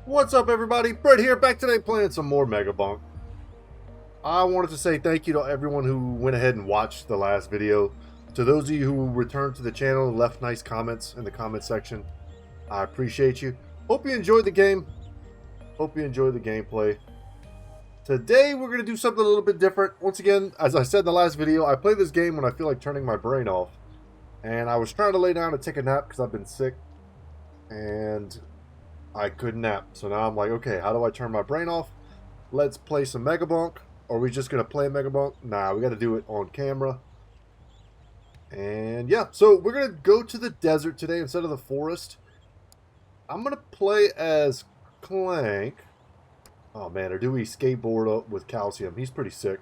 What's up, everybody? Brett here, back today playing some more MEGABONK. I wanted to say thank you to everyone who went ahead and watched the last video. To those of you who returned to the channel and left nice comments in the comment section, I appreciate you. Hope you enjoyed the game. Hope you enjoyed the gameplay. Today we're going to do something a little bit different. Once again, as I said in the last video, I play this game when I feel like turning my brain off. And I was trying to lay down and take a nap because I've been sick. And I couldn't nap. So now I'm like, okay, how do I turn my brain off? Let's play some MEGABONK. Are we just going to play MEGABONK? Nah, we got to do it on camera. And yeah, so we're going to go to the desert today instead of the forest. I'm going to play as Clank. Oh man, or do we skateboard up with Calcium? He's pretty sick.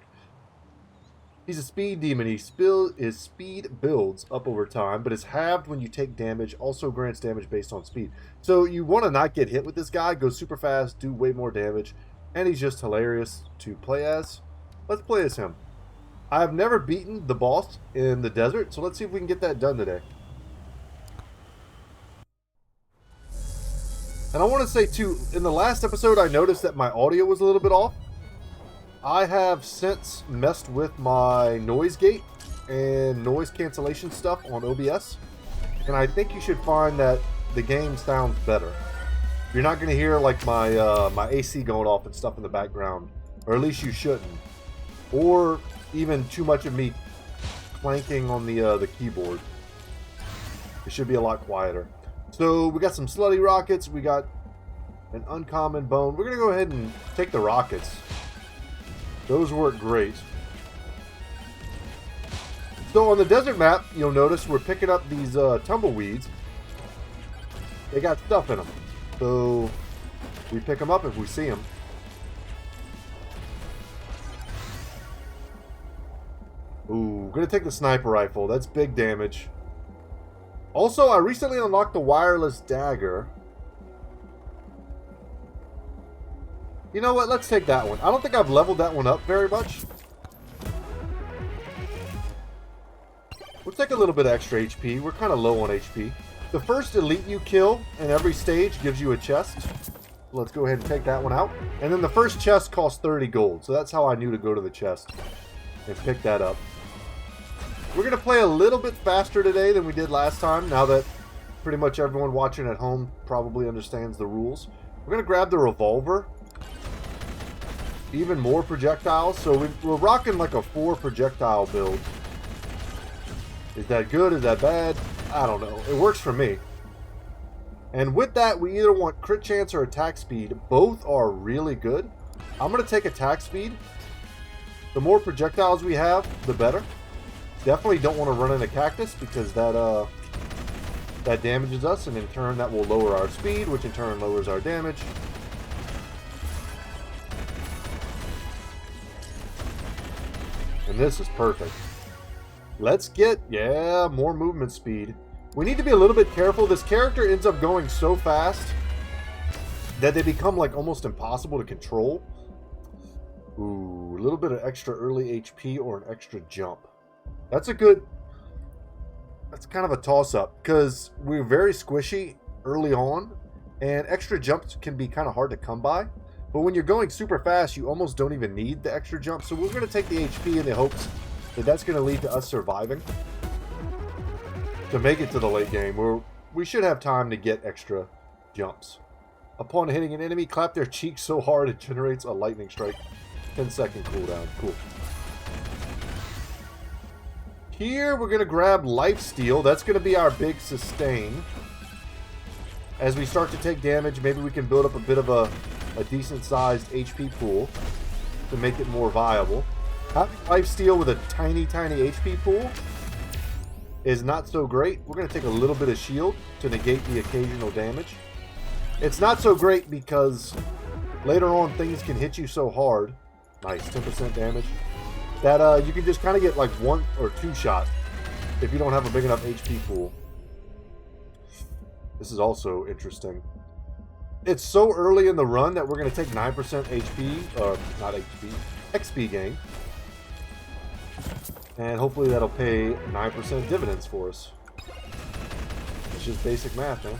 He's a speed demon. His speed builds up over time, but is halved when you take damage. Also grants damage based on speed. So you want to not get hit with this guy. Go super fast, do way more damage, and he's just hilarious to play as. Let's play as him. I have never beaten the boss in the desert, so let's see if we can get that done today. And I want to say too, in the last episode I noticed that my audio was a little bit off. I have since messed with my noise gate and noise cancellation stuff on OBS, and I think you should find that the game sounds better. You're not going to hear like my my AC going off and stuff in the background, or at least you shouldn't, or even too much of me clanking on the keyboard. It should be a lot quieter. So we got some slutty rockets, we got an uncommon bone. We're going to go ahead and take the rockets. Those work great. So on the desert map, you'll notice we're picking up these tumbleweeds. They got stuff in them. So we pick them up if we see them. Ooh, gonna take the sniper rifle. That's big damage. Also, I recently unlocked the wireless dagger. You know what? Let's take that one. I don't think I've leveled that one up very much. We'll take a little bit of extra HP. We're kind of low on HP. The first elite you kill in every stage gives you a chest. Let's go ahead and take that one out. And then the first chest costs 30 gold. So that's how I knew to go to the chest and pick that up. We're going to play a little bit faster today than we did last time. Now that pretty much everyone watching at home probably understands the rules. We're going to grab the revolver. Even more projectiles. So we're rocking like a 4 projectile build. Is that good? Is that bad? I don't know. It works for me. And with that, we either want crit chance or attack speed. Both are really good. I'm going to take attack speed. The more projectiles we have, the better. Definitely don't want to run into cactus because that damages us, and in turn that will lower our speed, which in turn lowers our damage. And this is perfect. Let's get, yeah, more movement speed. We need to be a little bit careful. This character ends up going so fast that they become like almost impossible to control. Ooh, a little bit of extra early HP or an extra jump. That's kind of a toss-up because we're very squishy early on, and extra jumps can be kind of hard to come by. But when you're going super fast, you almost don't even need the extra jump. So we're going to take the HP in the hopes that that's going to lead to us surviving to make it to the late game, where we should have time to get extra jumps. Upon hitting an enemy, clap their cheek so hard it generates a lightning strike. 10-second cooldown. Cool. Here we're going to grab lifesteal. That's going to be our big sustain. As we start to take damage, maybe we can build up a bit of a decent sized HP pool to make it more viable. Having lifesteal with a tiny HP pool is not so great. We're going to take a little bit of shield to negate the occasional damage. It's not so great because later on things can hit you so hard. Nice, 10% damage. That you can just kind of get like 1 or 2 shots if you don't have a big enough HP pool. This is also interesting. It's so early in the run that we're going to take 9% HP, or not HP, XP gain. And hopefully that'll pay 9% dividends for us. It's just basic math, man.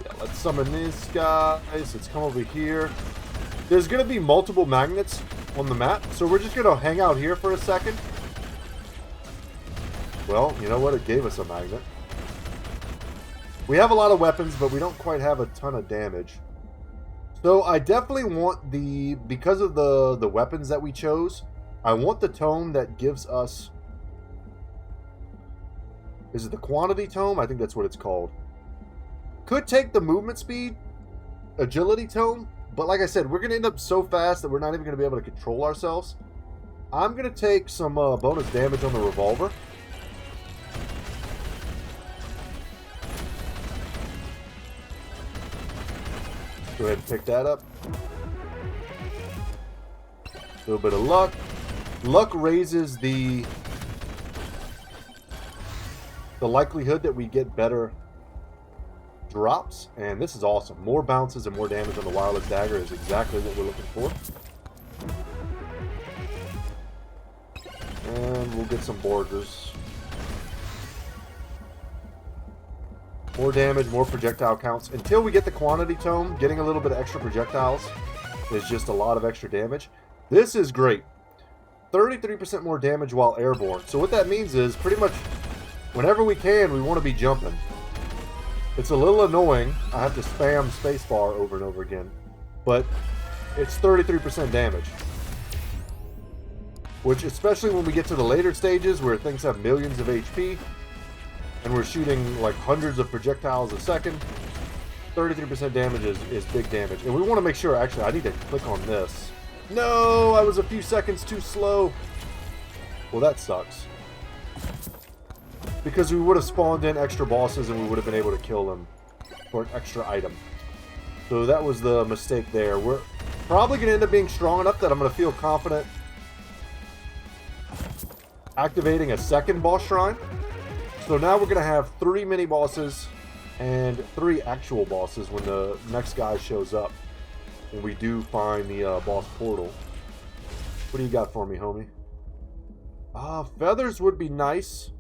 Yeah, let's summon these guys. Let's come over here. There's going to be multiple magnets on the map, so we're just going to hang out here for a second. Well, you know what? It gave us a magnet. We have a lot of weapons, but we don't quite have a ton of damage. So I definitely want because of the weapons that we chose, I want the tome that gives us... Is it the quantity tome? I think that's what it's called. Could take the movement speed, agility tome, but like I said, we're going to end up so fast that we're not even going to be able to control ourselves. I'm going to take some bonus damage on the revolver. Go ahead and pick that up. A little bit of luck. Luck raises the likelihood that we get better drops, and this is awesome. More bounces and more damage on the wireless dagger is exactly what we're looking for. And we'll get some borders. More damage, more projectile counts. Until we get the quantity tome, getting a little bit of extra projectiles is just a lot of extra damage. This is great. 33% more damage while airborne. So what that means is pretty much whenever we can, we want to be jumping. It's a little annoying. I have to spam spacebar over and over again. But it's 33% damage. Which, especially when we get to the later stages where things have millions of HP, and we're shooting like hundreds of projectiles a second, 33% damage is big damage. And we want to make sure, actually, I need to click on this. No, I was a few seconds too slow. Well, that sucks. Because we would have spawned in extra bosses and we would have been able to kill them for an extra item. So that was the mistake there. We're probably going to end up being strong enough that I'm going to feel confident activating a second boss shrine. So now we're going to have 3 mini bosses and 3 actual bosses when the next guy shows up. When we do find the boss portal. What do you got for me, homie? Feathers would be nice.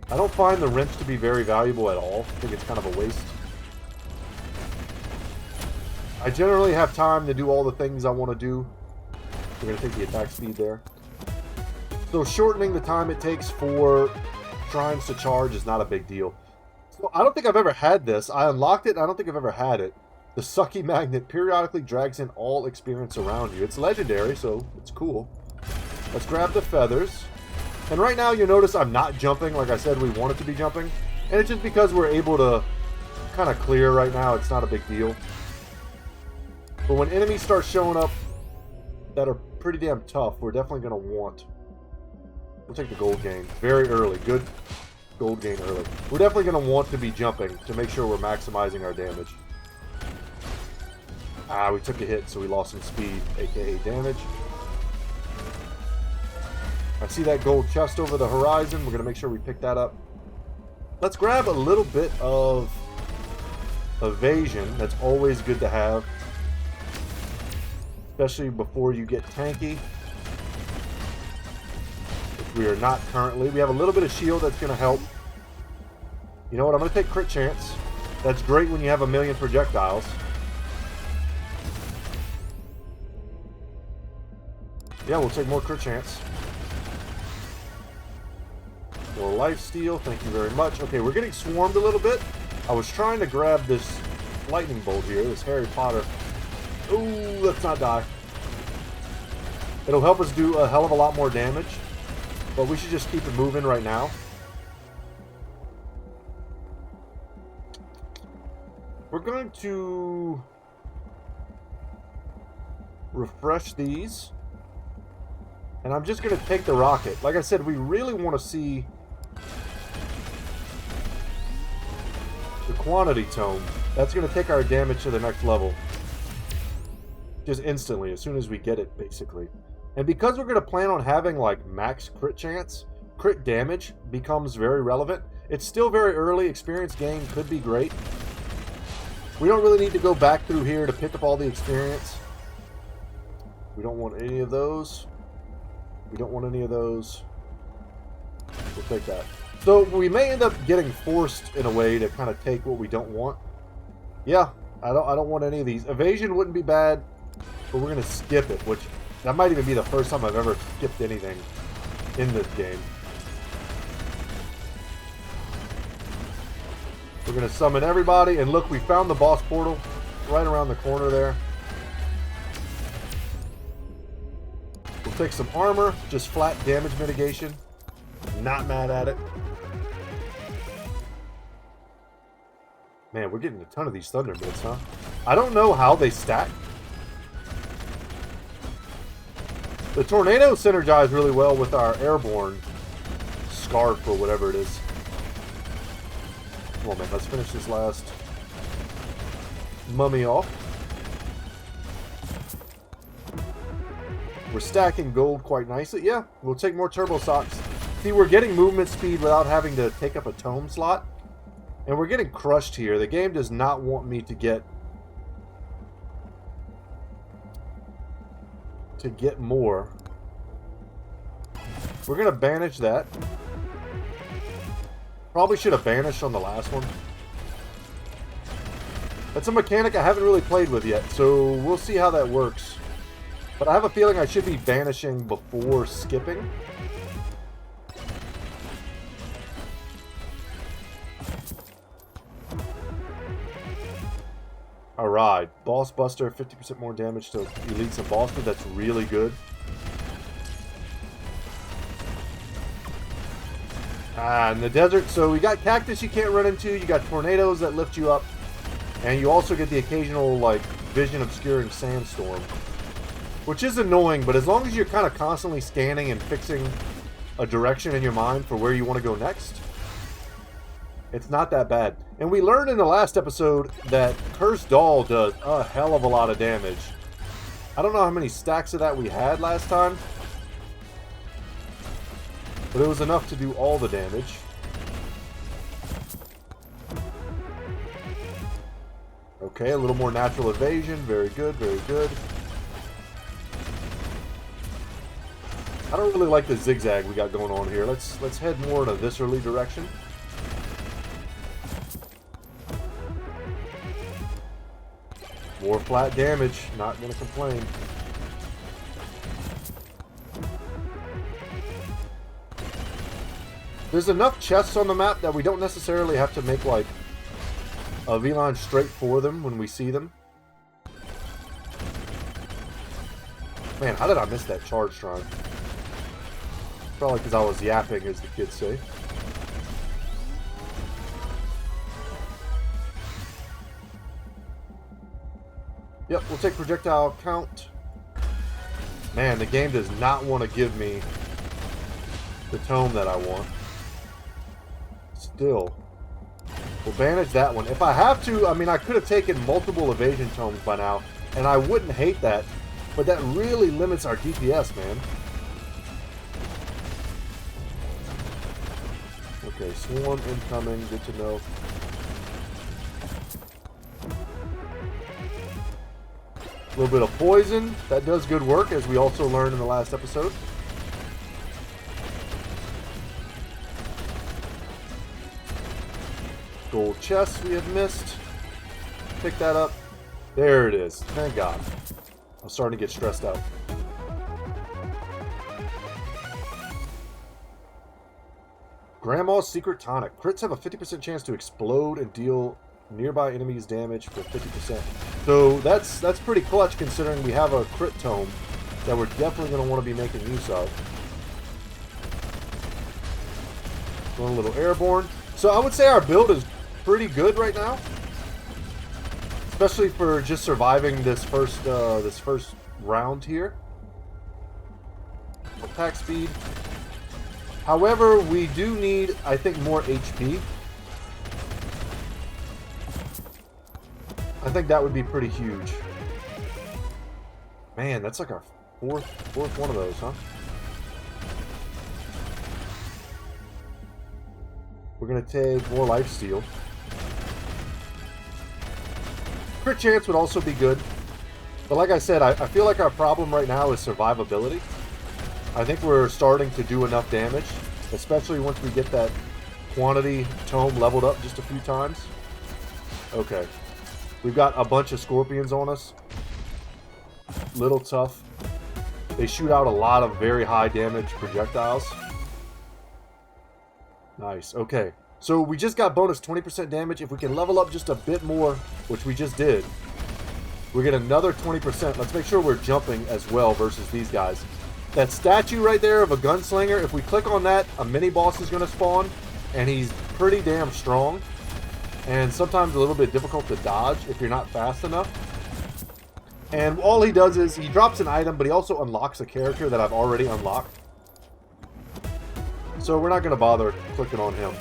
I don't find the wrench to be very valuable at all. I think it's kind of a waste. I generally have time to do all the things I want to do. We're going to take the attack speed there. So shortening the time it takes for shrines to charge is not a big deal. So I don't think I've ever had this. I unlocked it. I don't think I've ever had it. The sucky magnet periodically drags in all experience around you. It's legendary, so it's cool. Let's grab the feathers. And right now you'll notice I'm not jumping like I said we wanted to be jumping. And it's just because we're able to kind of clear right now. It's not a big deal. But when enemies start showing up that are pretty damn tough, we're definitely going to want... We'll take the gold gain very early. Good gold gain early. We're definitely going to want to be jumping to make sure we're maximizing our damage. We took a hit, so we lost some speed, aka damage. I see that gold chest over the horizon. We're going to make sure we pick that up. Let's grab a little bit of evasion. That's always good to have. Especially before you get tanky. Which we are not currently. We have a little bit of shield that's going to help. You know what? I'm going to take crit chance. That's great when you have a million projectiles. Yeah, we'll take more crit chance. More life steal, thank you very much. Okay, we're getting swarmed a little bit. I was trying to grab this lightning bolt here, this Harry Potter. Ooh, let's not die. It'll help us do a hell of a lot more damage, but we should just keep it moving right now. We're going to refresh these. And I'm just going to take the rocket. Like I said, we really want to see the quantity tome. That's going to take our damage to the next level. Just instantly, as soon as we get it, basically. And because we're going to plan on having, like, max crit chance, crit damage becomes very relevant. It's still very early. Experience gain could be great. We don't really need to go back through here to pick up all the experience. We don't want any of those. We don't want any of those. We'll take that. So we may end up getting forced in a way to kind of take what we don't want. Yeah, I don't want any of these. Evasion wouldn't be bad, but we're gonna skip it, which that might even be the first time I've ever skipped anything in this game. We're gonna summon everybody, and look, we found the boss portal right around the corner there. We'll take some armor, just flat damage mitigation. Not mad at it. Man, we're getting a ton of these thunder bits, huh? I don't know how they stack. The tornado synergize really well with our airborne scarf or whatever it is. Come on, man, let's finish this last mummy off. We're stacking gold quite nicely. Yeah, we'll take more turbo socks. See, we're getting movement speed without having to take up a tome slot. And we're getting crushed here. The game does not want me to get more. We're going to banish that. Probably should have banished on the last one. That's a mechanic I haven't really played with yet, so we'll see how that works. But I have a feeling I should be banishing before skipping. Alright, Boss Buster, 50% more damage to elites and bosses. That's really good. In the desert, so we got cactus you can't run into, you got tornadoes that lift you up, and you also get the occasional, like, vision obscuring sandstorm. Which is annoying, but as long as you're kind of constantly scanning and fixing a direction in your mind for where you want to go next, it's not that bad. And we learned in the last episode that Cursed Doll does a hell of a lot of damage. I don't know how many stacks of that we had last time, but it was enough to do all the damage. Okay, a little more natural evasion. Very good, very good. I don't really like the zigzag we got going on here. Let's head more in a viscerally direction. More flat damage. Not going to complain. There's enough chests on the map that we don't necessarily have to make like a V-line straight for them when we see them. Man, how did I miss that charge shrine? Probably because I was yapping, as the kids say. Yep, we'll take projectile count. Man, the game does not want to give me the tome that I want. Still. We'll banish that one. If I have to, I mean, I could have taken multiple evasion tomes by now, and I wouldn't hate that, but that really limits our DPS, man. Okay, swarm incoming, good to know. A little bit of poison, that does good work, as we also learned in the last episode. Gold chest we had missed. Pick that up. There it is, thank God. I'm starting to get stressed out. Grandma's Secret Tonic. Crits have a 50% chance to explode and deal nearby enemies damage for 50%. So that's pretty clutch considering we have a crit tome that we're definitely going to want to be making use of. Going a little airborne. So I would say our build is pretty good right now. Especially for just surviving this first round here. Attack speed. However, we do need, I think, more HP. I think that would be pretty huge. Man, that's like our fourth one of those, huh? We're gonna take more lifesteal. Crit chance would also be good. But like I said, I feel like our problem right now is survivability. I think we're starting to do enough damage, especially once we get that quantity tome leveled up just a few times. Okay. We've got a bunch of scorpions on us. Little tough. They shoot out a lot of very high damage projectiles. Nice. Okay. So we just got bonus 20% damage. If we can level up just a bit more, which we just did, we get another 20%. Let's make sure we're jumping as well versus these guys. That statue right there of a gunslinger, if we click on that, a mini boss is going to spawn, and he's pretty damn strong. And sometimes a little bit difficult to dodge if you're not fast enough. And all he does is he drops an item, but he also unlocks a character that I've already unlocked. So we're not going to bother clicking on him.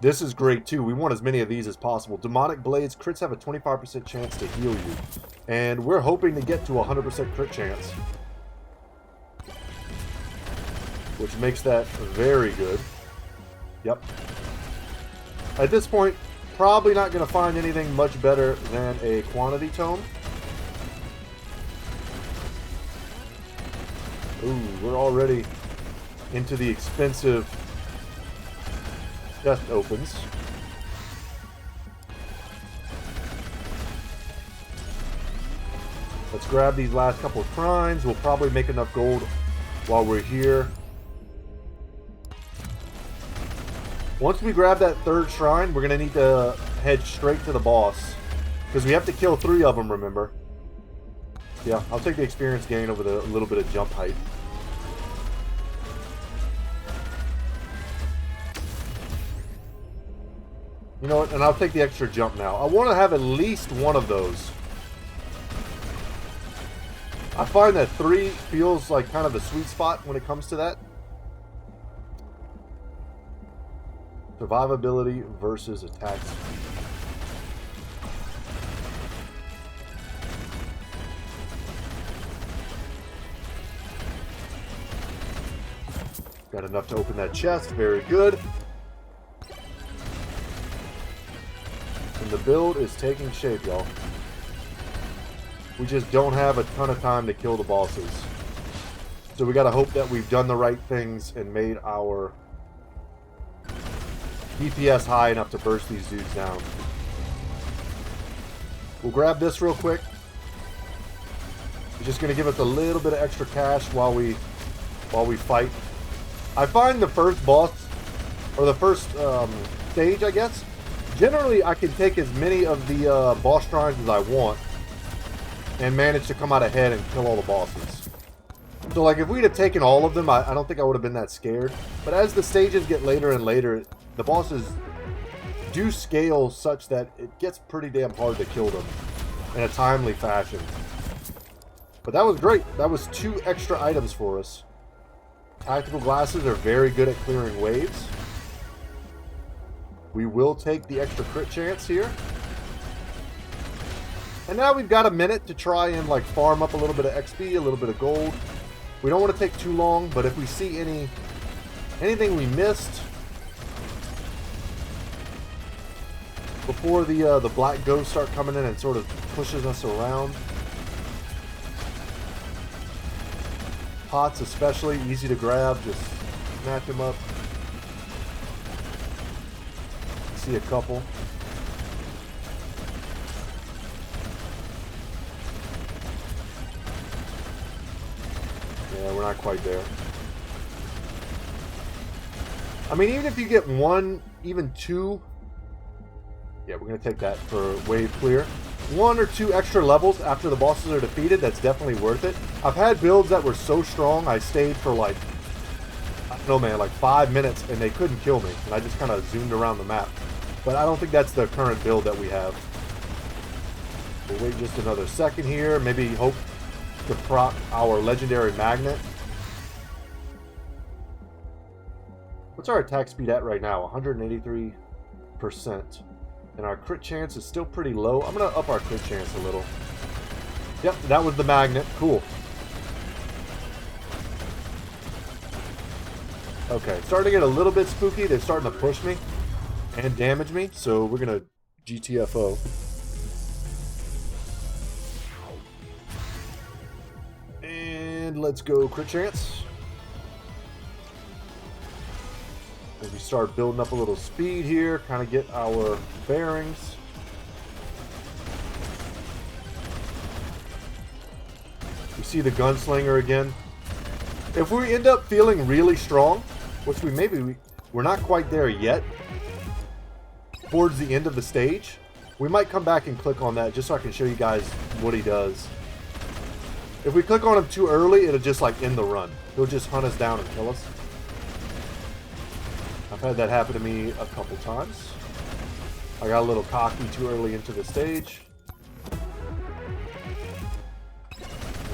This is great too. We want as many of these as possible. Demonic Blades, crits have a 25% chance to heal you. And we're hoping to get to 100% crit chance. Which makes that very good. Yep. At this point, probably not going to find anything much better than a quantity tome. Ooh, we're already into the expensive chest opens. Let's grab these last couple of shrines. We'll probably make enough gold while we're here. Once we grab that third shrine, we're going to need to head straight to the boss. Because we have to kill 3 of them, remember. Yeah, I'll take the experience gain over the little bit of jump height. You know what? And I'll take the extra jump now. I want to have at least one of those. I find that 3 feels like kind of the sweet spot when it comes to that. Survivability versus attack speed. Got enough to open that chest. Very good. And the build is taking shape, y'all. We just don't have a ton of time to kill the bosses. So we gotta hope that we've done the right things and made our DPS high enough to burst these dudes down. We'll grab this real quick. It's just gonna give us a little bit of extra cash while we fight. I find the first boss, or the first stage, I guess, generally I can take as many of the boss shrines as I want and manage to come out ahead and kill all the bosses. So like if we'd have taken all of them, I don't think I would have been that scared. But as the stages get later and later, the bosses do scale such that it gets pretty damn hard to kill them in a timely fashion. But that was great. That was 2 extra items for us. Tactical glasses are very good at clearing waves. We will take the extra crit chance here. And now we've got a minute to try and like farm up a little bit of XP, a little bit of gold. We don't want to take too long, but if we see anything we missed before the black ghosts start coming in and sort of pushes us around. Pots especially, easy to grab, just snatch them up. See a couple. Yeah, we're not quite there. I mean, even if you get 1, even 2, yeah, we're going to take that for wave clear. 1 or 2 extra levels after the bosses are defeated, that's definitely worth it. I've had builds that were so strong, I stayed for like, I don't know man, like 5 minutes and they couldn't kill me. And I just kind of zoomed around the map. But I don't think that's the current build that we have. We'll wait just another second here. Maybe hope to proc our legendary magnet. What's our attack speed at right now? 183%. And our crit chance is still pretty low. I'm going to up our crit chance a little. Yep, that was the magnet. Cool. Okay, starting to get a little bit spooky. They're starting to push me and damage me. So we're going to GTFO. And let's go crit chance. As we start building up a little speed here, kind of get our bearings. You see the gunslinger again. If we end up feeling really strong, which we're not quite there yet, towards the end of the stage, we might come back and click on that just so I can show you guys what he does. If we click on him too early, it'll just like end the run. He'll just hunt us down and kill us. I've had that happen to me a couple times. I got a little cocky too early into the stage.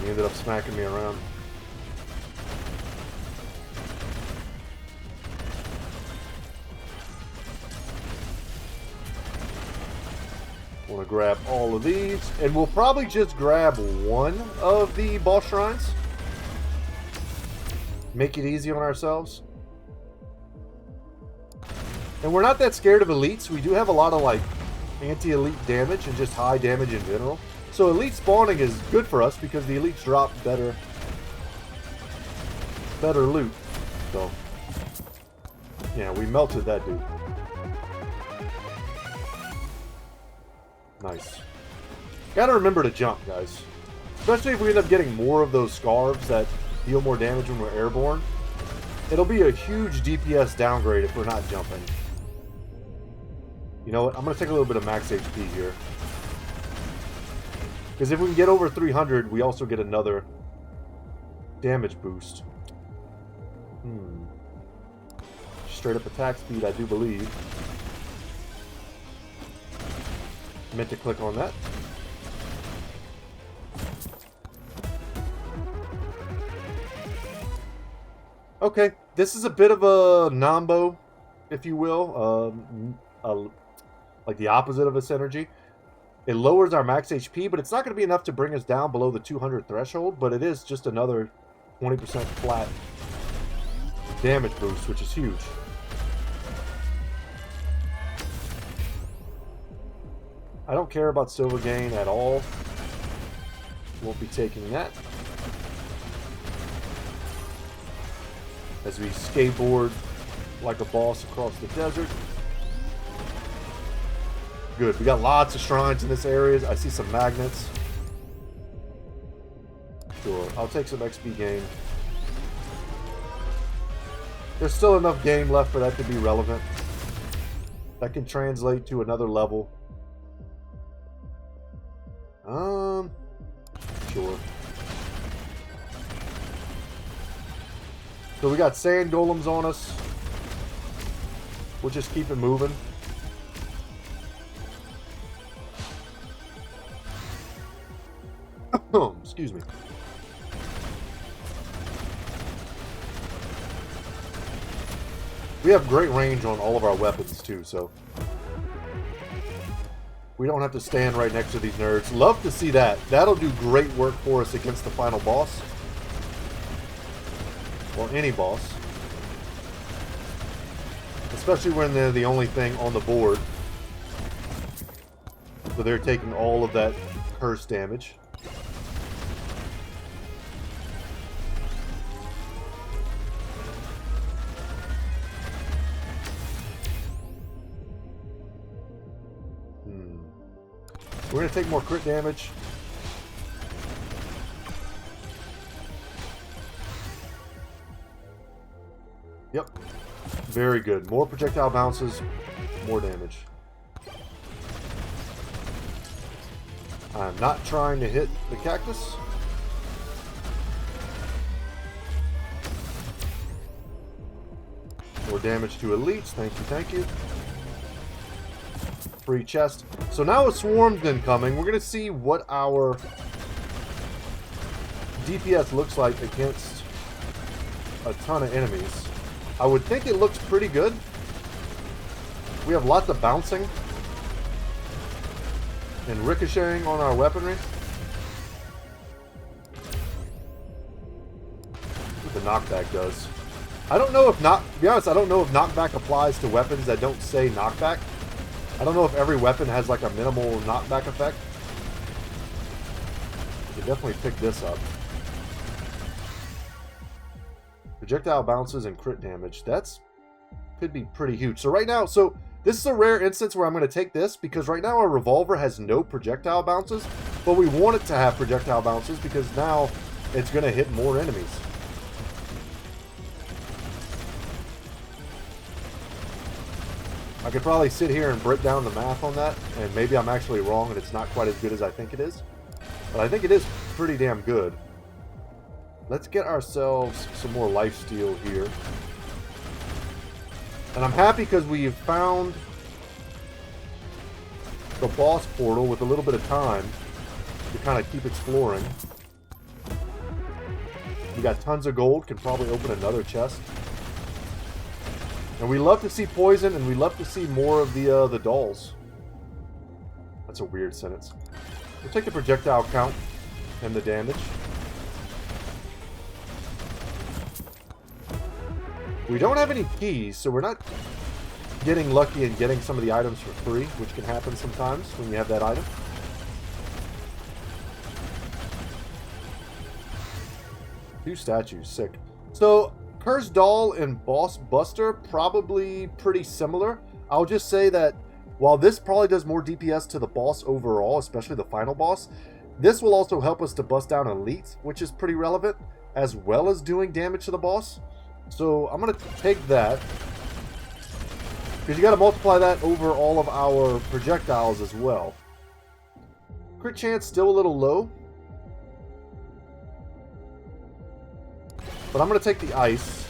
He ended up smacking me around. Want to grab all of these, and we'll probably just grab one of the boss shrines. Make it easy on ourselves. And we're not that scared of elites. We do have a lot of like anti-elite damage and just high damage in general. So elite spawning is good for us because the elites drop better loot. So yeah, we melted that dude. Nice. Gotta remember to jump, guys. Especially if we end up getting more of those scarves that deal more damage when we're airborne. It'll be a huge DPS downgrade if we're not jumping. You know what? I'm going to take a little bit of max HP here. Because if we can get over 300, we also get another damage boost. Straight up attack speed, I do believe. Meant to click on that. Okay, this is a bit of a Nambo, if you will. Like the opposite of a synergy. It lowers our max HP, but it's not going to be enough to bring us down below the 200 threshold, but it is just another 20% flat damage boost, which is huge. I don't care about silver gain at all. Won't be taking that. As we skateboard like a boss across the desert. Good. We got lots of shrines in this area. I see some magnets. Sure. I'll take some XP gain. There's still enough game left for that to be relevant. That can translate to another level. Sure. So we got sand golems on us. We'll just keep it moving. Excuse me. We have great range on all of our weapons too, so we don't have to stand right next to these nerds. Love to see that. That'll do great work for us against the final boss. Or any boss. Especially when they're the only thing on the board. So they're taking all of that curse damage. We're going to take more crit damage. Yep. Very good. More projectile bounces, more damage. I'm not trying to hit the cactus. More damage to elites. Thank you, thank you. Free chest. So now a swarm's incoming. We're going to see what our DPS looks like against a ton of enemies. I would think it looks pretty good. We have lots of bouncing and ricocheting on our weaponry. What the knockback does. I don't know if to be honest, I don't know if knockback applies to weapons that don't say knockback. I don't know if every weapon has like a minimal knockback effect. You can definitely pick this up. Projectile bounces and crit damage. That's could be pretty huge. So right now, this is a rare instance where I'm going to take this because right now our revolver has no projectile bounces, but we want it to have projectile bounces because now it's going to hit more enemies. I could probably sit here and break down the math on that, and maybe I'm actually wrong and it's not quite as good as I think it is. But I think it is pretty damn good. Let's get ourselves some more lifesteal here. And I'm happy because we've found the boss portal with a little bit of time to kind of keep exploring. We got tons of gold, can probably open another chest. And we love to see poison, and we love to see more of the dolls. That's a weird sentence. We'll take the projectile count and the damage. We don't have any keys, so we're not getting lucky and getting some of the items for free, which can happen sometimes when you have that item. Two statues, sick. So, Cursed Doll and Boss Buster, probably pretty similar. I'll just say that while this probably does more DPS to the boss overall, especially the final boss, this will also help us to bust down Elite, which is pretty relevant, as well as doing damage to the boss. So I'm going to take that, because you got to multiply that over all of our projectiles as well. Crit chance still a little low, but I'm going to take the ice,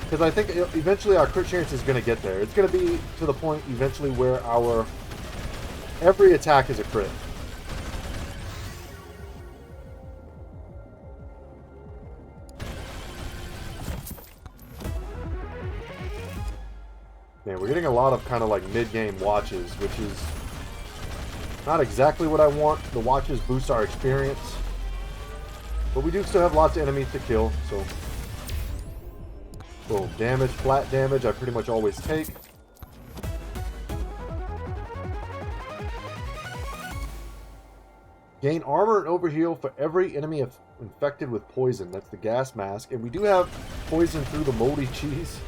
because I think eventually our crit chance is going to get there. It's going to be to the point eventually where our every attack is a crit. Man, we're getting a lot of kind of like mid-game watches, which is not exactly what I want. The watches boost our experience, but we do still have lots of enemies to kill, so boom, damage, flat damage, I pretty much always take. Gain armor and overheal for every enemy infected with poison. That's the gas mask, and we do have poison through the moldy cheese.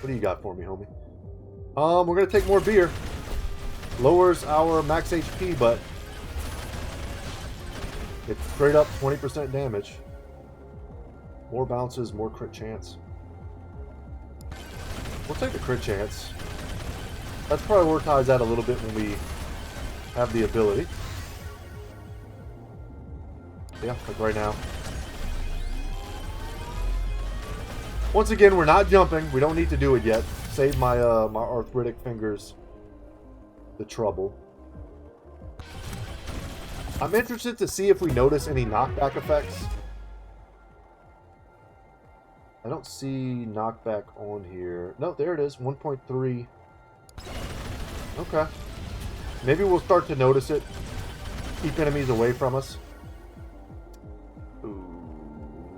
What do you got for me, homie? We're gonna take more beer. Lowers our max HP, but it's straight up 20% damage. More bounces, more crit chance. We'll take the crit chance. Let's prioritize that a little bit when we have the ability. Yeah, like right now. Once again, we're not jumping. We don't need to do it yet. Save my my arthritic fingers the trouble. I'm interested to see if we notice any knockback effects. I don't see knockback on here. No, there it is. 1.3. Okay. Maybe we'll start to notice it. Keep enemies away from us. Ooh,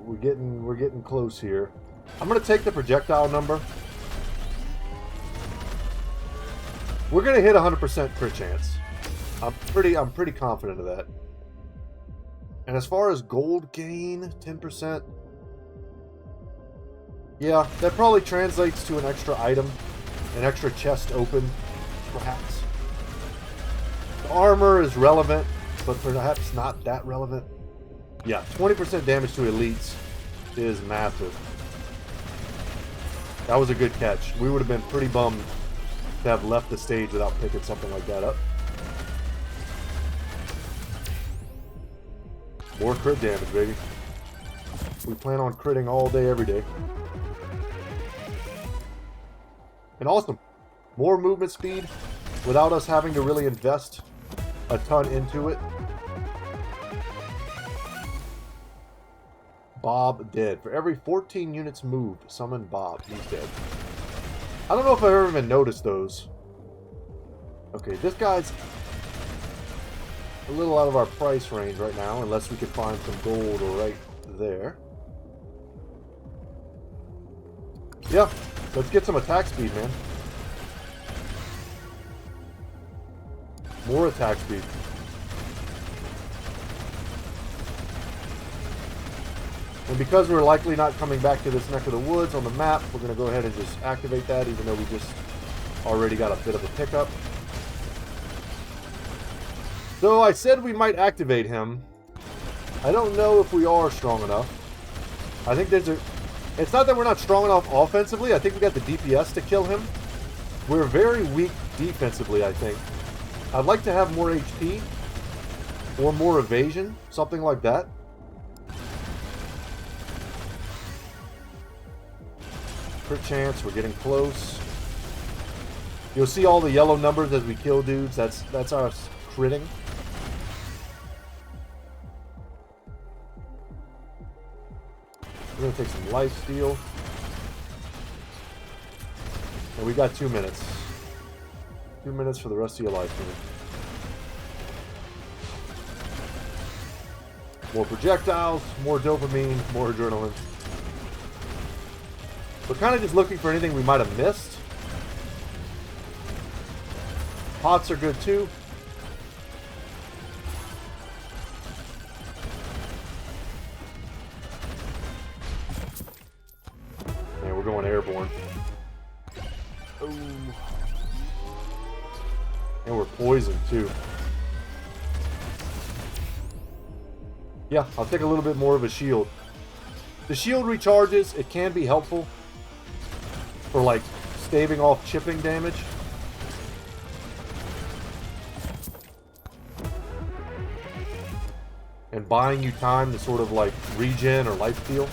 we're getting close here. I'm going to take the projectile number. We're going to hit 100% crit chance. I'm pretty confident of that. And as far as gold gain, 10%. Yeah, that probably translates to an extra item, an extra chest open, perhaps. The armor is relevant, but perhaps not that relevant. Yeah, 20% damage to elites is massive. That was a good catch. We would have been pretty bummed to have left the stage without picking something like that up. More crit damage, baby. We plan on critting all day, every day. And awesome. More movement speed without us having to really invest a ton into it. Bob dead. For every 14 units moved, summon Bob. He's dead. I don't know if I've ever even noticed those. Okay, this guy's a little out of our price range right now, unless we could find some gold right there. Yeah, let's get some attack speed, man. More attack speed. And because we're likely not coming back to this neck of the woods on the map, we're going to go ahead and just activate that, even though we just already got a bit of a pickup. So I said we might activate him, I don't know if we are strong enough. I think there's a... It's not that we're not strong enough offensively. I think we got the DPS to kill him. We're very weak defensively, I think. I'd like to have more HP. Or more evasion. Something like that. Crit chance. We're getting close. You'll see all the yellow numbers as we kill dudes. That's our critting. We're going to take some life steal. And we got 2 minutes. 2 minutes for the rest of your life here. More projectiles, more dopamine, more adrenaline. We're kind of just looking for anything we might have missed. Pots are good too. And we're going airborne. Oh. And we're poisoned too. Yeah, I'll take a little bit more of a shield. The shield recharges. It can be helpful for like staving off chipping damage. And buying you time to sort of like regen or life steal.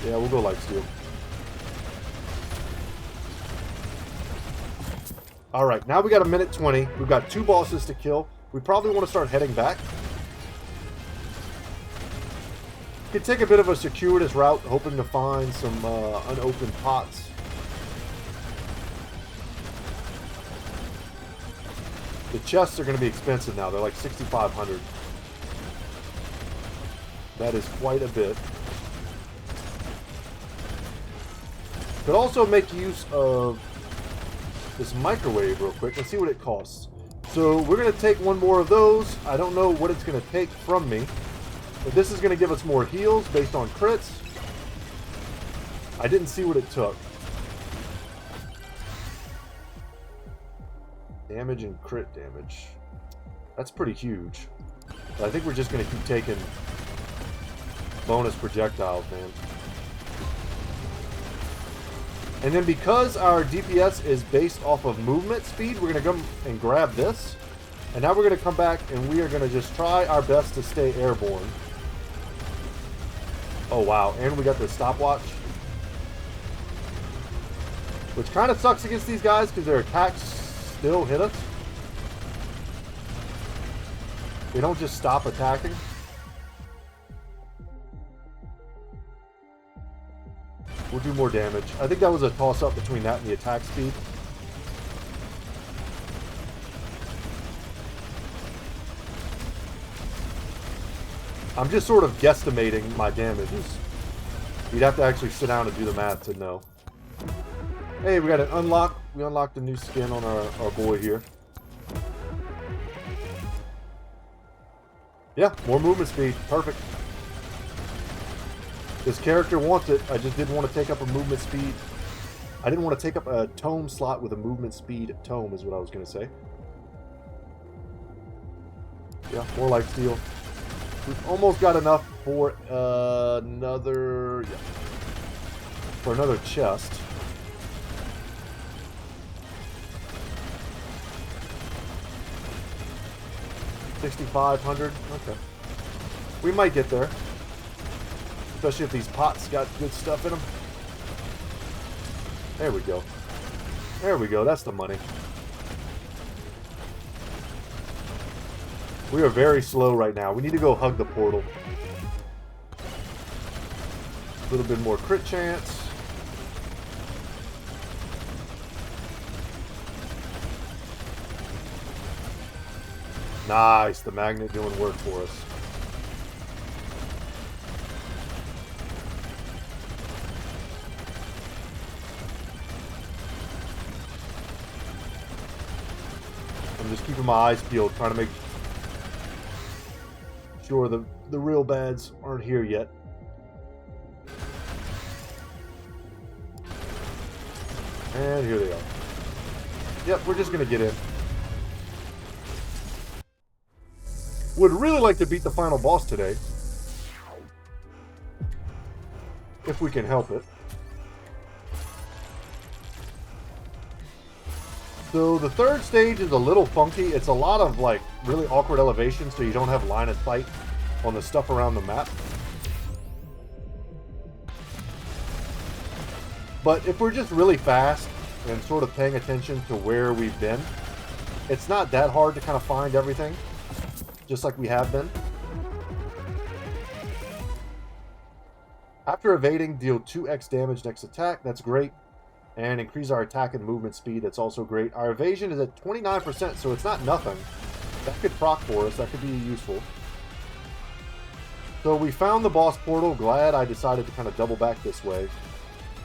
Yeah, we'll go life steal. Alright, now we got 1:20. We've got 2 bosses to kill. We probably want to start heading back. Could take a bit of a circuitous route, hoping to find some unopened pots. The chests are going to be expensive now. They're like 6,500. That is quite a bit. Could also make use of this microwave real quick. Let's see what it costs. So we're going to take one more of those. I don't know what it's going to take from me. But this is going to give us more heals based on crits. I didn't see what it took. Damage and crit damage. That's pretty huge. But I think we're just going to keep taking bonus projectiles, man. And then because our DPS is based off of movement speed, we're going to come and grab this. And now we're going to come back and we are going to just try our best to stay airborne. Oh wow, and we got the stopwatch. Which kind of sucks against these guys because their attacks still hit us. They don't just stop attacking. We'll do more damage. I think that was a toss-up between that and the attack speed. I'm just sort of guesstimating my damages. You'd have to actually sit down and do the math to know. Hey, we got an unlock. We unlocked a new skin on our boy here. Yeah, more movement speed. Perfect. This character wants it. I just didn't want to take up a movement speed. I didn't want to take up a tome slot with a movement speed tome is what I was going to say. Yeah, more life steal. We've almost got enough for another... Yeah, for another chest. $6,500. Okay. We might get there. Especially if these pots got good stuff in them. There we go. There we go. That's the money. We are very slow right now. We need to go hug the portal. A little bit more crit chance. Nice. The magnet doing work for us. I'm just keeping my eyes peeled, trying to make sure the real bads aren't here yet. And here they are. Yep, we're just going to get in. Would really like to beat the final boss today. If we can help it. So the third stage is a little funky. It's a lot of like really awkward elevations, so you don't have line of sight on the stuff around the map. But if we're just really fast and sort of paying attention to where we've been, it's not that hard to kind of find everything, just like we have been. After evading, deal 2x damage next attack. That's great. And increase our attack and movement speed. That's also great. Our evasion is at 29%, so it's not nothing. That could proc for us. That could be useful. So we found the boss portal. Glad I decided to kind of double back this way,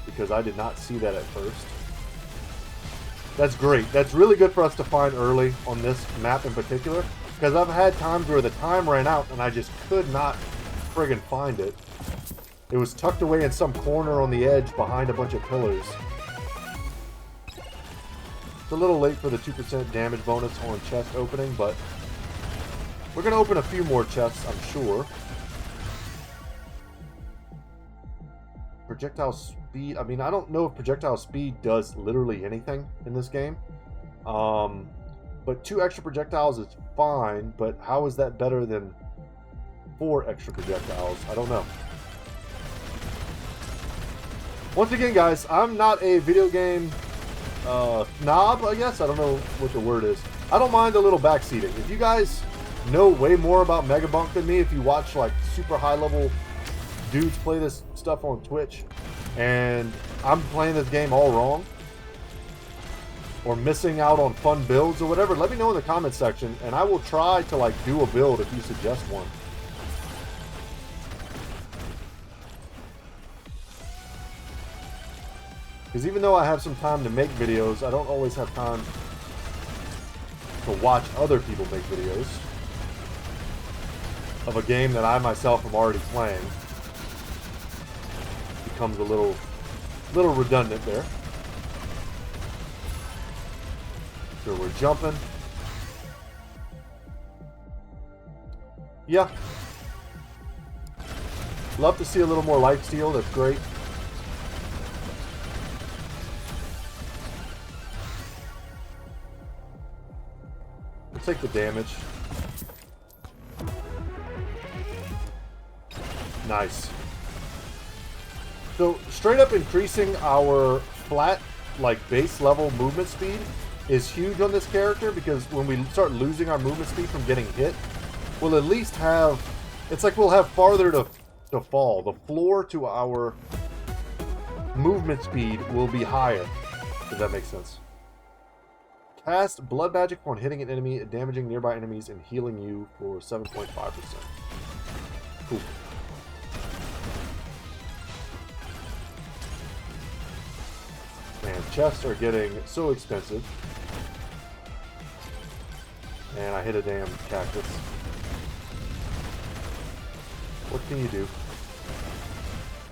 because I did not see that at first. That's great. That's really good for us to find early on this map in particular, because I've had times where the time ran out and I just could not friggin' find it. It was tucked away in some corner on the edge behind a bunch of pillars. It's a little late for the 2% damage bonus on chest opening, but we're going to open a few more chests, I'm sure. Projectile speed. I mean, I don't know if projectile speed does literally anything in this game. But 2 extra projectiles is fine, but how is that better than 4 extra projectiles? I don't know. Once again, guys, I'm not a video game snob, I guess. I don't know what the word is. I don't mind a little backseating. If you guys know way more about MEGABONK than me, if you watch like super high level dudes play this stuff on Twitch, and I'm playing this game all wrong, or missing out on fun builds or whatever, let me know in the comment section, and I will try to like do a build if you suggest one. Because even though I have some time to make videos, I don't always have time to watch other people make videos of a game that I myself am already playing. Becomes a little redundant there. So we're jumping. Yeah. Love to see a little more lifesteal. That's great. We'll take the damage. Nice. So straight up increasing our flat, like base level movement speed is huge on this character, because when we start losing our movement speed from getting hit, we'll at least have, it's like we'll have farther to fall. The floor to our movement speed will be higher, if that makes sense. Cast blood magic upon hitting an enemy, damaging nearby enemies, and healing you for 7.5%. Cool. Man, chests are getting so expensive. And I hit a damn cactus. What can you do?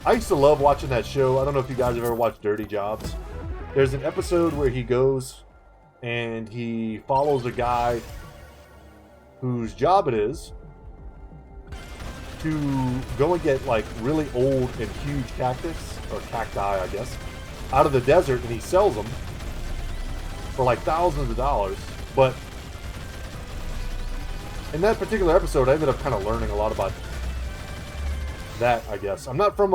I used to love watching that show. I don't know if you guys have ever watched Dirty Jobs. There's an episode where he goes and he follows a guy whose job it is to go and get like really old and huge cactus, or cacti I guess, out of the desert, and he sells them for like thousands of dollars. But in that particular episode, I ended up kind of learning a lot about that, I guess. I'm not from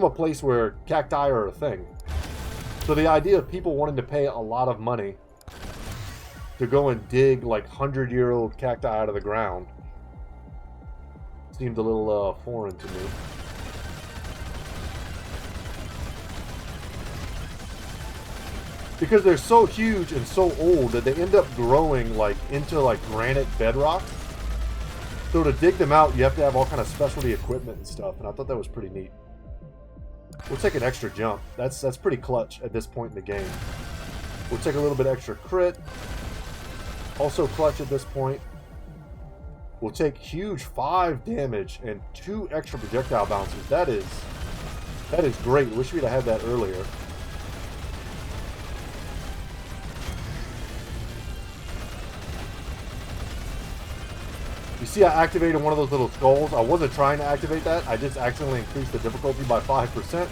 a place where cacti are a thing. So the idea of people wanting to pay a lot of money to go and dig like 100-year-old cacti out of the ground seemed a little foreign to me. Because they're so huge and so old that they end up growing like into like granite bedrock. So to dig them out, you have to have all kind of specialty equipment and stuff, and I thought that was pretty neat. We'll take an extra jump. That's pretty clutch at this point in the game. We'll take a little bit extra crit. Also clutch at this point. We'll take huge 5 damage and 2 extra projectile bounces. That is great. Wish we'd have had that earlier. see I activated one of those little skulls. I wasn't trying to activate that. I just accidentally increased the difficulty by 5%,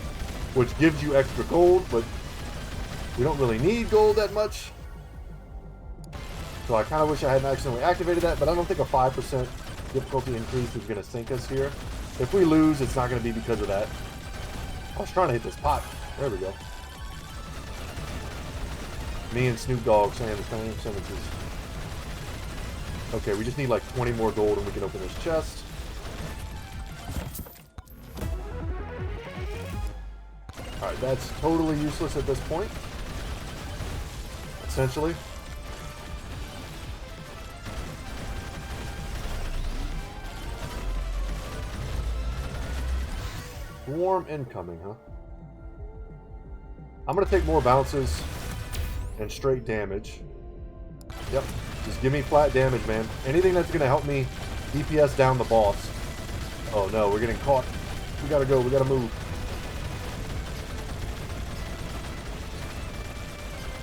which gives you extra gold, but we don't really need gold that much. So I kind of wish I hadn't accidentally activated that, but I don't think a 5% difficulty increase is going to sink us here. If we lose, it's not going to be because of that. I was trying to hit this pot. There we go. Me and Snoop Dogg saying the same sentences. Okay, we just need like 20 more gold and we can open this chest. Alright, that's totally useless at this point. Essentially. Swarm incoming, huh? I'm gonna take more bounces and straight damage. Yep, just give me flat damage, man. Anything that's gonna help me DPS down the boss. Oh no, we're getting caught. We gotta go, we gotta move.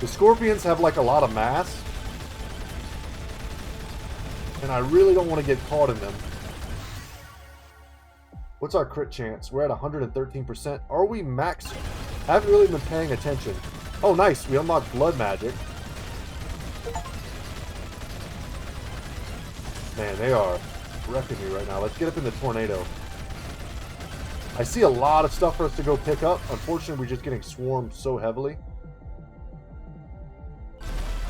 The scorpions have like a lot of mass, and I really don't want to get caught in them. What's our crit chance? We're at 113%. Are we max? I haven't really been paying attention. Oh, nice. We unlocked blood magic. Man, they are wrecking me right now. Let's get up in the tornado. I see a lot of stuff for us to go pick up. Unfortunately, we're just getting swarmed so heavily.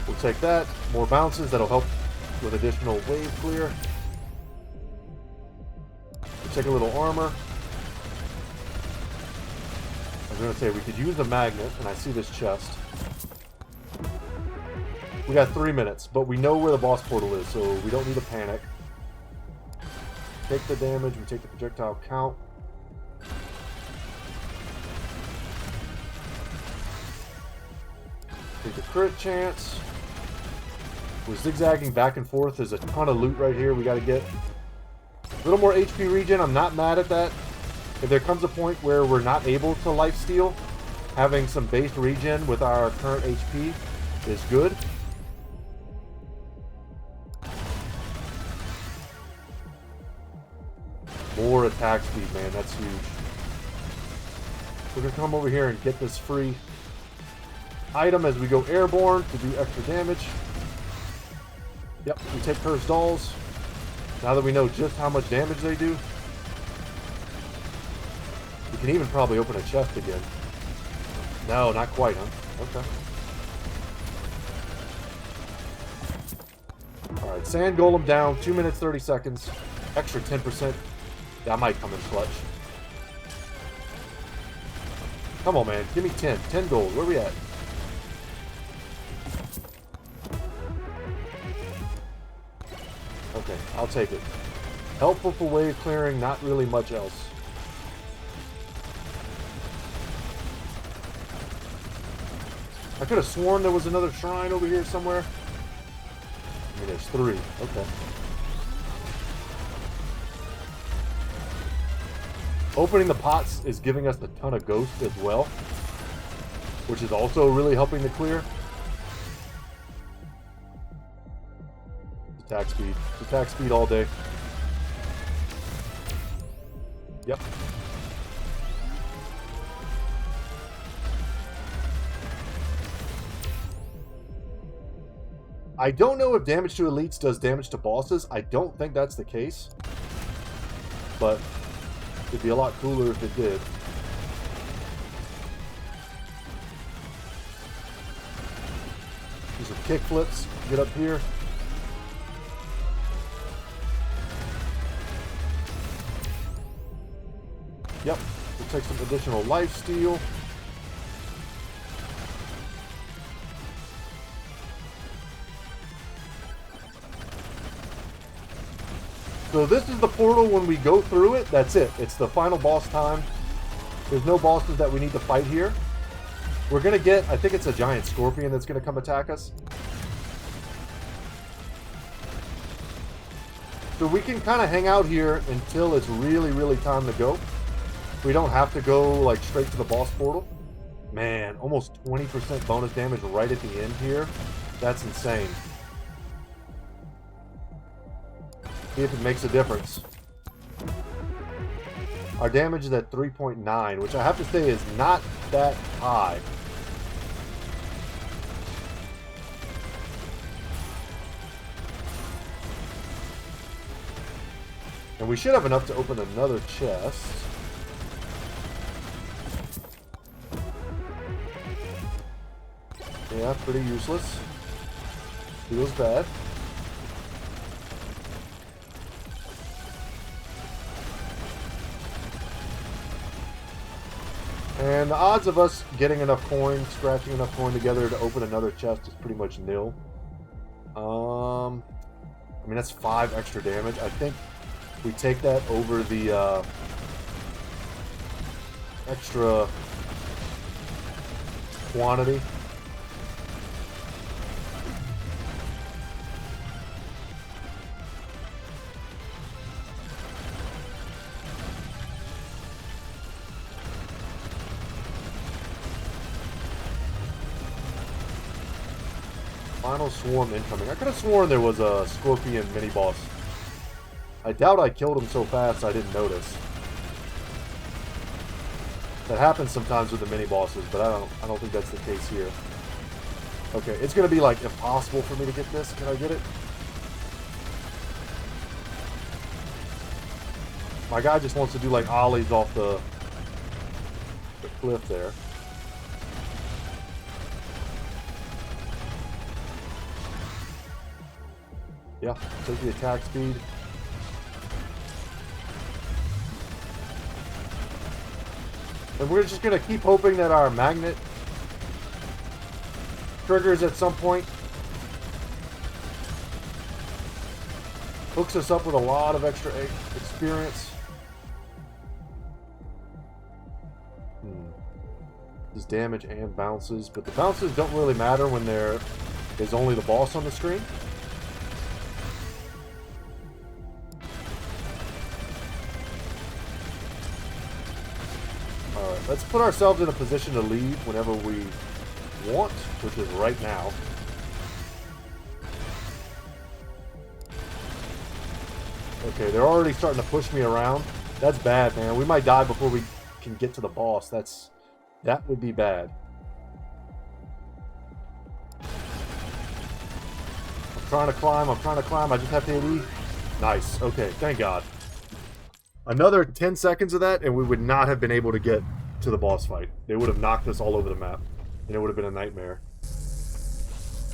We'll take that. More bounces. That'll help with additional wave clear. Take a little armor. I was going to say, we could use a magnet, and I see this chest. We got 3 minutes, but we know where the boss portal is, so we don't need to panic. Take the damage, we take the projectile count. Take the crit chance. We're zigzagging back and forth. There's a ton of loot right here we got to get. A little more HP regen, I'm not mad at that. If there comes a point where we're not able to lifesteal, having some base regen with our current HP is good. More attack speed, man, that's huge. We're going to come over here and get this free item as we go airborne to do extra damage. Yep, we take cursed dolls. Now that we know just how much damage they do, we can even probably open a chest again. No, not quite, huh? Okay. Alright, sand golem down, 2 minutes, 30 seconds. Extra 10%. That might come in clutch. Come on, man. Give me 10. 10 gold. Where we at? Okay, I'll take it. Helpful for wave clearing, not really much else. I could have sworn there was another shrine over here somewhere. I mean, there's 3. Okay. Opening the pots is giving us a ton of ghosts as well, which is also really helping to clear. Attack speed. Attack speed all day. Yep. I don't know if damage to elites does damage to bosses. I don't think that's the case. But it'd be a lot cooler if it did. Do some kick flips. Get up here. Yep, we'll take some additional life steal. So this is the portal. When we go through it, that's it. It's the final boss time. There's no bosses that we need to fight here. We're going to get, I think it's a giant scorpion that's going to come attack us. So we can kind of hang out here until it's really, really time to go. We don't have to go like straight to the boss portal. Man, almost 20% bonus damage right at the end here. That's insane. See if it makes a difference. Our damage is at 3.9, which I have to say is not that high. And we should have enough to open another chest. Yeah, pretty useless. Feels bad. And the odds of us getting enough coin, scratching enough coin together to open another chest is pretty much nil. I mean, that's 5 extra damage. I think we take that over the extra quantity. Final swarm incoming. I could have sworn there was a scorpion mini-boss. I doubt I killed him so fast I didn't notice. That happens sometimes with the mini-bosses, but I don't think that's the case here. Okay, it's gonna be like impossible for me to get this. Can I get it? My guy just wants to do like ollies off the cliff there. Yeah, take the attack speed. And we're just going to keep hoping that our magnet triggers at some point. Hooks us up with a lot of extra experience. Does damage and bounces, but the bounces don't really matter when there is only the boss on the screen. Alright, let's put ourselves in a position to leave whenever we want, which is right now. Okay, they're already starting to push me around. That's bad, man. We might die before we can get to the boss. That would be bad. I'm trying to climb. I just have to hit E. Nice. Okay, thank God. Another 10 seconds of that, and we would not have been able to get to the boss fight. They would have knocked us all over the map, and it would have been a nightmare.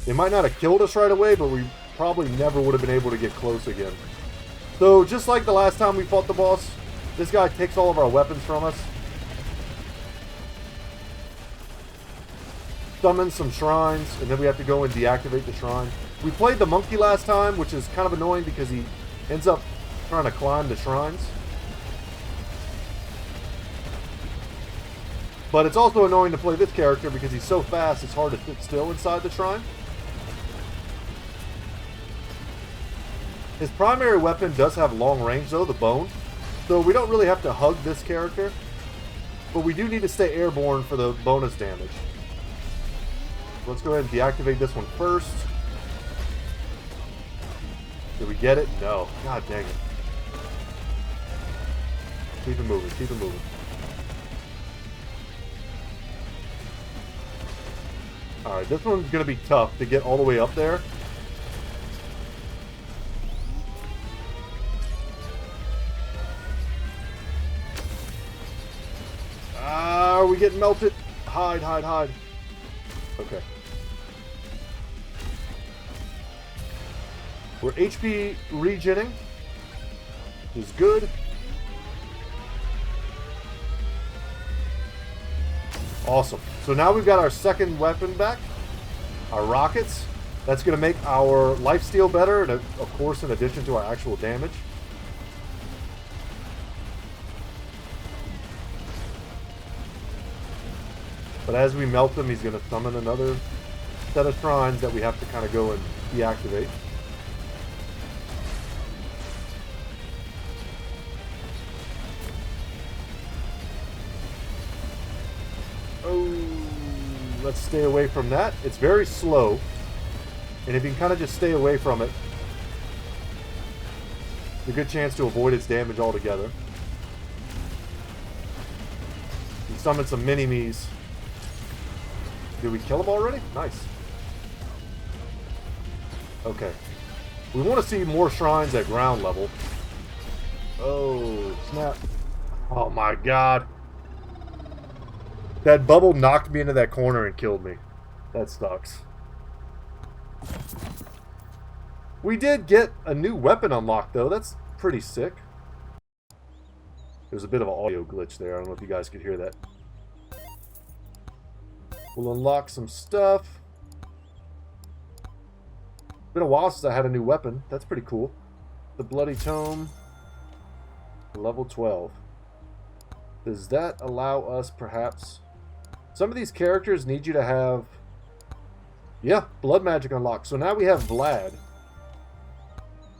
They might not have killed us right away, but we probably never would have been able to get close again. So, just like the last time we fought the boss, this guy takes all of our weapons from us. Summons some shrines, and then we have to go and deactivate the shrine. We played the monkey last time, which is kind of annoying because he ends up trying to climb the shrines. But it's also annoying to play this character because he's so fast, it's hard to sit still inside the shrine. His primary weapon does have long range though, the bone. So we don't really have to hug this character. But we do need to stay airborne for the bonus damage. Let's go ahead and deactivate this one first. Did we get it? No. God dang it. Keep it moving, keep it moving. Alright, this one's going to be tough to get all the way up there. Are we getting melted? Hide, hide, hide. Okay. We're HP regenning, which is good. Awesome. So now we've got our second weapon back, our rockets. That's going to make our lifesteal better, and of course in addition to our actual damage. But as we melt him, he's going to summon another set of shrines that we have to kind of go and deactivate. Oh, let's stay away from that. It's very slow. And if you can kind of just stay away from it. A good chance to avoid its damage altogether. We summon some mini-me's. Did we kill them already? Nice. Okay. We want to see more shrines at ground level. Oh, snap. Oh my god. That bubble knocked me into that corner and killed me. That sucks. We did get a new weapon unlocked, though. That's pretty sick. There's a bit of an audio glitch there. I don't know if you guys could hear that. We'll unlock some stuff. Been a while since I had a new weapon. That's pretty cool. The Bloody Tome. Level 12. Does that allow us, perhaps... Some of these characters need you to have... Yeah, blood magic unlocked. So now we have Vlad.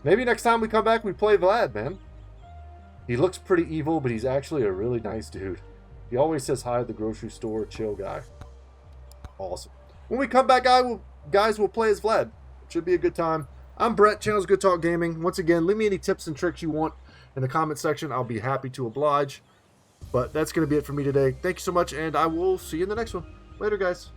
Maybe next time we come back we play Vlad, man. He looks pretty evil, but he's actually a really nice dude. He always says hi at the grocery store, chill guy. Awesome. When we come back, guys, we'll play as Vlad. Should be a good time. I'm Brett, channel's Good Talk Gaming. Once again, leave me any tips and tricks you want in the comment section. I'll be happy to oblige. But that's going to be it for me today. Thank you so much, and I will see you in the next one. Later, guys.